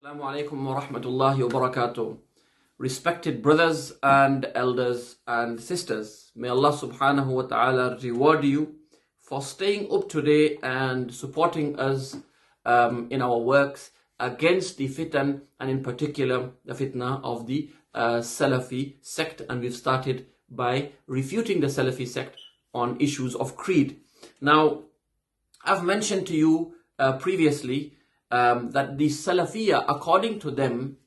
Assalamu alaikum wa rahmatullahi wa barakatuh. Respected brothers and elders and sisters, may Allah subhanahu wa ta'ala reward you for staying up to date and supporting us in our works against the fitan, and in particular the fitna of the Salafi sect. And we've started by refuting the Salafi sect on issues of creed. Now, I've mentioned to you previously that the Salafiyya, according to them,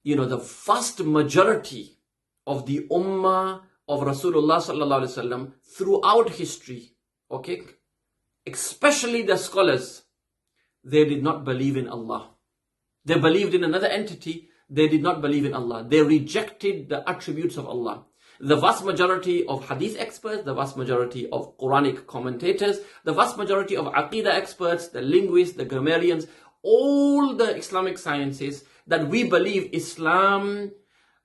the vast majority of the Ummah of Rasulullah sallallahu alaihi wasallam throughout history, okay, especially the scholars, they did not believe in Allah. They believed in another entity. They did not believe in Allah. They rejected the attributes of Allah. The vast majority of hadith experts, the vast majority of Quranic commentators, the vast majority of aqidah experts, the linguists, the grammarians, all the Islamic sciences, that we believe Islam,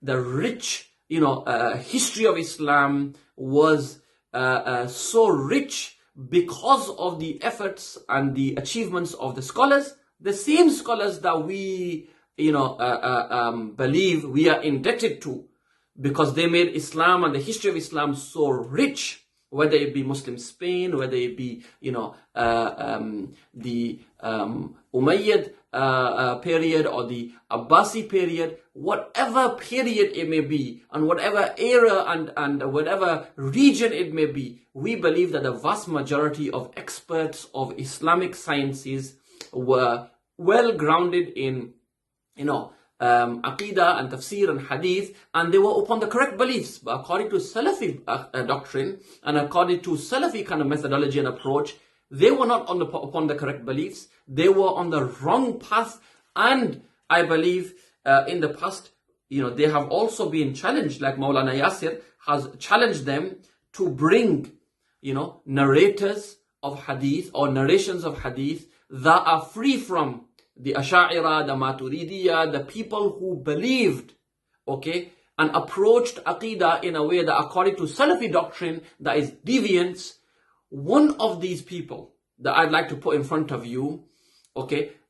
the rich, history of Islam was so rich because of the efforts and the achievements of the scholars, the same scholars that we, believe we are indebted to, because they made Islam and the history of Islam so rich, whether it be Muslim Spain, whether it be, the Umayyad period or the Abbasi period, whatever period it may be, and whatever era and whatever region it may be, we believe that the vast majority of experts of Islamic sciences were well grounded in, aqidah and tafsir and hadith, and they were upon the correct beliefs. But according to Salafi doctrine and according to Salafi kind of methodology and approach, they were not upon the correct beliefs. They were on the wrong path, and I believe in the past, they have also been challenged, like Maulana Yasir has challenged them to bring, narrators of hadith or narrations of hadith that are free from the Asha'ira, the Maturidiyya, the people who believed, and approached Aqidah in a way that according to Salafi doctrine, that is deviance. One of these people that I'd like to put in front of you,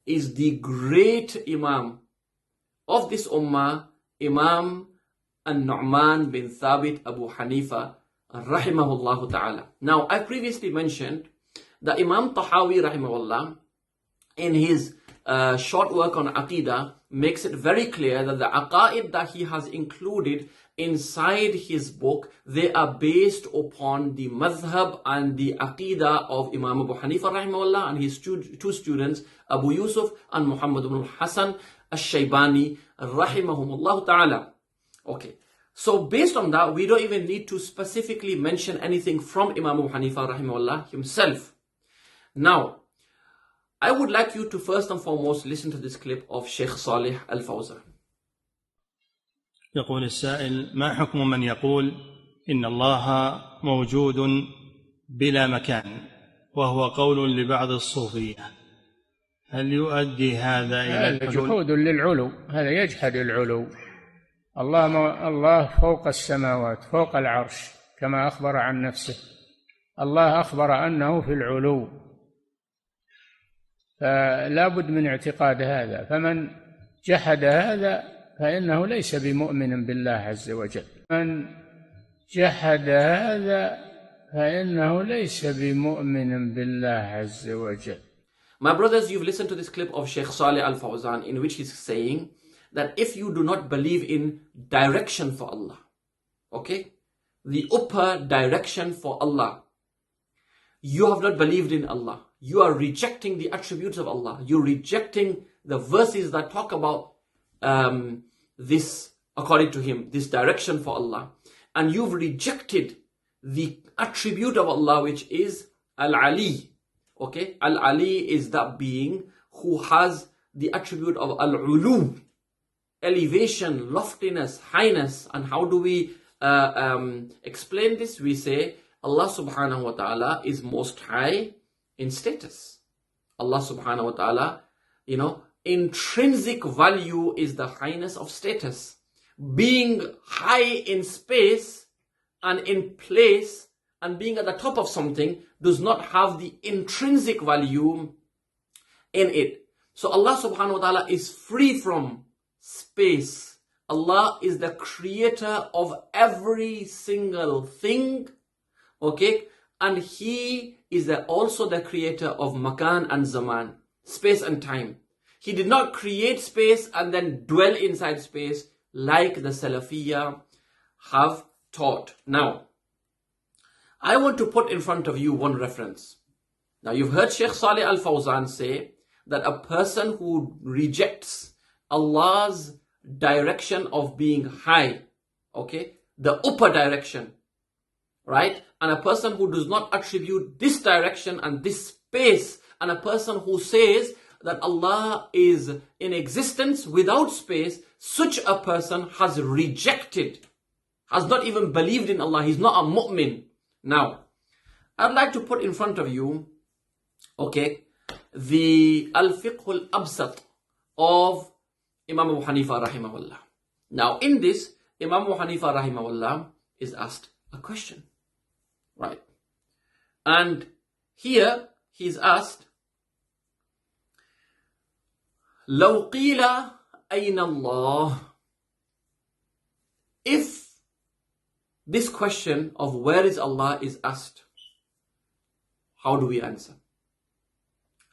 is the great Imam of this Ummah, Imam An-Nu'man bin Thabit Abu Hanifa, rahimahullah ta'ala. Now, I previously mentioned that Imam Tahawi, rahimahullah, in his short work on Aqidah, makes it very clear that the aqaid that he has included inside his book, they are based upon the madhab and the aqidah of Imam Abu Hanifa rahimahullah and his two students, Abu Yusuf and Muhammad ibn Hassan al-Shaybani rahimahumullah ta'ala. So based on that, we don't even need to specifically mention anything from Imam Abu Hanifa rahimahullah himself. Now, I would like you to first and foremost listen to this clip of Sheikh Salih Al-Fawzan. يقول السائل: ما حكم من يقول إن الله موجود بلا مكان، وهو قول لبعض الصوفية، هل يؤدي هذا إلى الحلول؟ جحود للعلو، هذا يجحد العلو. الله فوق السماوات، فوق العرش، كما أخبر عن نفسه. الله أخبر أنه في العلو، فلا بد من اعتقاد هذا. فمن جحد هذا فإنه ليس بمؤمن بالله عز وجل. من جحد هذا فإنه ليس بمؤمن بالله عز وجل. My brothers, you've listened to this clip of Sheikh Salih Al-Fawzan in which he's saying that if you do not believe in direction for Allah, the upper direction for Allah, you have not believed in Allah. You are rejecting the attributes of Allah. You're rejecting the verses that talk about this, according to him, this direction for Allah. And you've rejected the attribute of Allah, which is Al-Ali. Al-Ali is that being who has the attribute of Al-Ulu, elevation, loftiness, highness. And how do we explain this? We say Allah subhanahu wa ta'ala is most high in status. Allah subhanahu wa ta'ala, intrinsic value is the highness of status. Being high in space and in place and being at the top of something does not have the intrinsic value in it. So Allah subhanahu wa ta'ala is free from space. Allah is the creator of every single thing. Okay? And He is also the creator of makan and zaman, space and time. He did not create space and then dwell inside space like the Salafiyya have taught. Now, I want to put in front of you one reference. Now, you've heard Sheikh Salih Al-Fawzan say that a person who rejects Allah's direction of being high, okay, the upper direction, right? And a person who does not attribute this direction and this space, and a person who says that Allah is in existence without space, such a person has rejected, has not even believed in Allah. He's not a mu'min. Now, I'd like to put in front of you, okay, the Al-Fiqh Al-Absat of Imam Abu Hanifa rahimahullah. Now, in this, Imam Abu Hanifa rahimahullah is asked a question, right? And here he's asked, لو قيل أين الله? If this question of where is Allah is asked, how do we answer?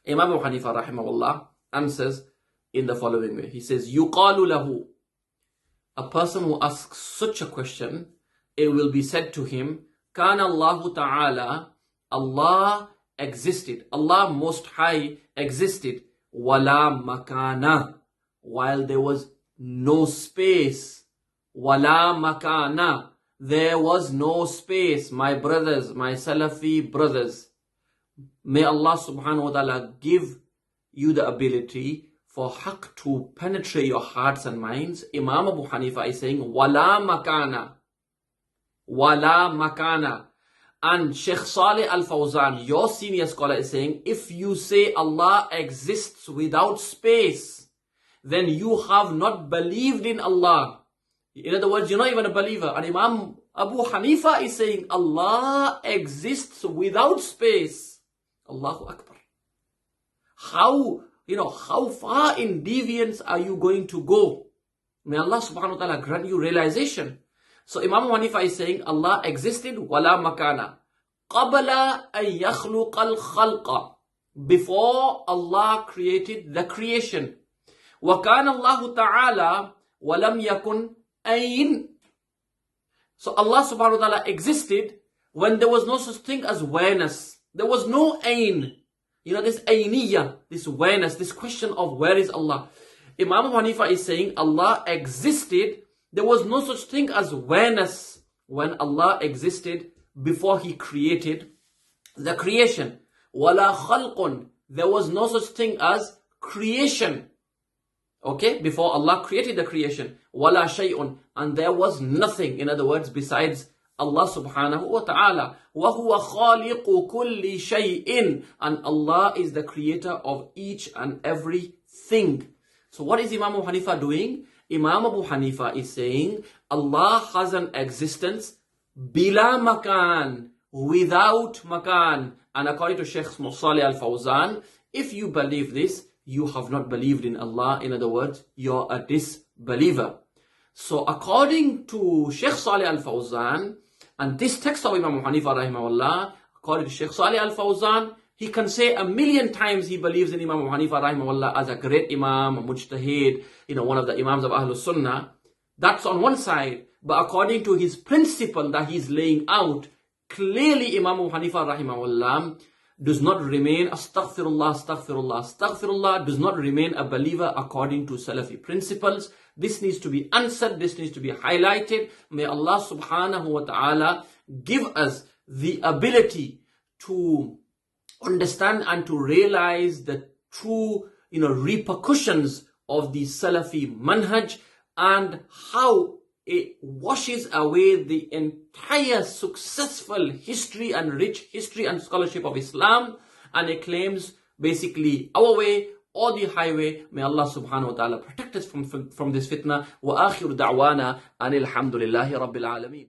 Imam Abu Hanifa rahimahullah answers in the following way. He says, يُقَالُ لَهُ, a person who asks such a question, it will be said to him, كَانَ اللَّهُ تَعَالَى, Allah existed, Allah Most High existed, وَلَا مَكَانَ, while there was no space. وَلَا مَكَانَ, there was no space. My brothers, my Salafi brothers, may Allah subhanahu wa ta'ala give you the ability for haqq to penetrate your hearts and minds. Imam Abu Hanifa is saying, wala makana. Wala makana. And Sheikh Salih Al-Fawzan, your senior scholar, is saying, if you say Allah exists without space, then you have not believed in Allah. In other words, you're not even a believer. And Imam Abu Hanifa is saying, Allah exists without space. Allahu Akbar. How far in deviance are you going to go? May Allah subhanahu wa ta'ala grant you realization. So Imam Hanifa is saying Allah existed wala makana. Qabla an yakhluqa al-khalqa. Before Allah created the creation. Wa kana Allah ta'ala wa lam yakun ayn. So Allah subhanahu wa ta'ala existed when there was no such thing as awareness. There was no ayn. This ayniyah, this awareness, this question of where is Allah. Imam Hanifa is saying Allah existed. There was no such thing as awareness when Allah existed before He created the creation. Wala khalqun. There was no such thing as creation. Okay, before Allah created the creation. Wala shay'un. And there was nothing, in other words, besides Allah subhanahu wa ta'ala. وَهُوَ خَالِقُ كُلِّ شَيْءٍ. And Allah is the creator of each and every thing. So what is Imam Abu Hanifa doing? Imam Abu Hanifa is saying Allah has an existence bila makan, without makan. And according to Sheikh Salih Al-Fawzan, if you believe this, you have not believed in Allah. In other words, you're a disbeliever. So according to Sheikh Salih Al-Fawzan, and this text of Imam Hanifa rahimahullah, according to Sheikh Salih Al-Fawzan, he can say 1,000,000 times he believes in Imam Hanifa rahimahullah as a great Imam, a mujtahid, one of the Imams of Ahlul Sunnah. That's on one side. But according to his principle that he's laying out, clearly Imam Hanifa rahimahullah does not remain astaghfirullah, astaghfirullah, astaghfirullah, does not remain a believer according to Salafi principles. This needs to be answered. This needs to be highlighted. May Allah subhanahu wa ta'ala give us the ability to understand and to realize the true, repercussions of the Salafi manhaj and how it washes away the entire successful history and rich history and scholarship of Islam, and it claims basically our way or the highway. May Allah subhanahu wa ta'ala protect us from this fitna. Wa akhiru da'wana anil hamdulillahi rabbil alameen.